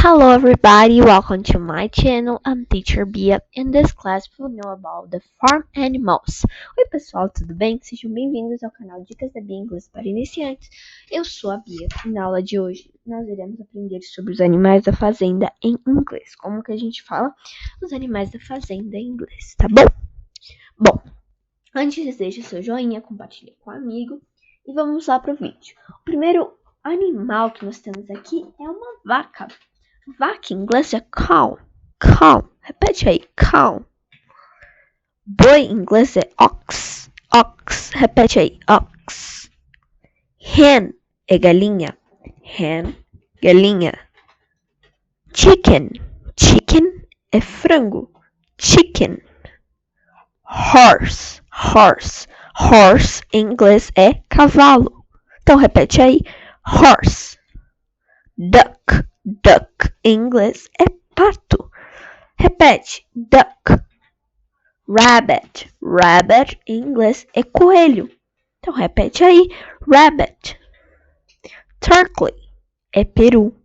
Hello everybody, welcome to my channel. I'm Teacher Bia. In this class we will know about the farm animals. Oi pessoal, tudo bem? Sejam bem-vindos ao canal Dicas da Bia Inglês para Iniciantes. Eu sou a Bia e na aula de hoje nós iremos aprender sobre os animais da fazenda em inglês. Como que a gente fala os animais da fazenda em inglês, tá bom? Bom, antes deixe seu joinha, compartilhe com um amigo e vamos lá para o vídeo. O primeiro animal que nós temos aqui é uma vaca. Vaca em inglês é cow. Cow. Repete aí. Cow. Boi em inglês é ox. Ox. Repete aí. Ox. Hen é galinha. Hen. Galinha. Chicken. Chicken é frango. Chicken. Horse. Horse. Horse em inglês é cavalo. Então repete aí. Horse. Duck. Duck em inglês é pato. Repete. Duck. Rabbit. Rabbit em inglês é coelho. Então repete aí. Rabbit. Turkey é peru.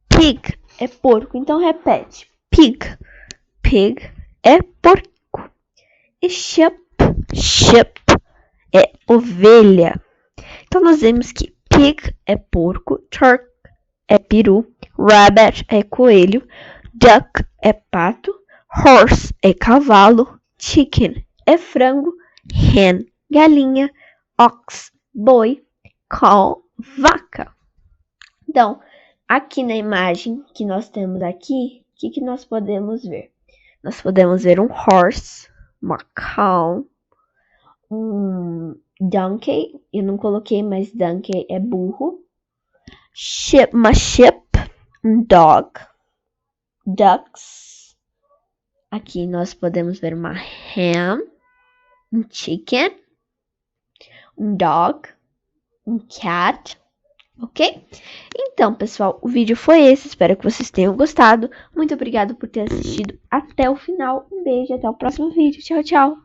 Pig é porco. Então repete. Pig. Pig é porco. E sheep. Sheep é ovelha. Então nós vemos que pig é porco. Turkey é peru, rabbit é coelho, duck é pato, horse é cavalo, chicken é frango, hen, galinha, ox, boi, cow, vaca. Então, aqui na imagem que nós temos aqui, o que nós podemos ver? Nós podemos ver um horse, uma cow, um donkey, eu não coloquei, mas donkey é burro. Uma sheep, um dog, ducks. Aqui nós podemos ver uma hen, um chicken, um dog, um cat, ok? Então, pessoal, o vídeo foi esse. Espero que vocês tenham gostado. Muito obrigada por ter assistido até o final. Um beijo e até o próximo vídeo. Tchau, tchau!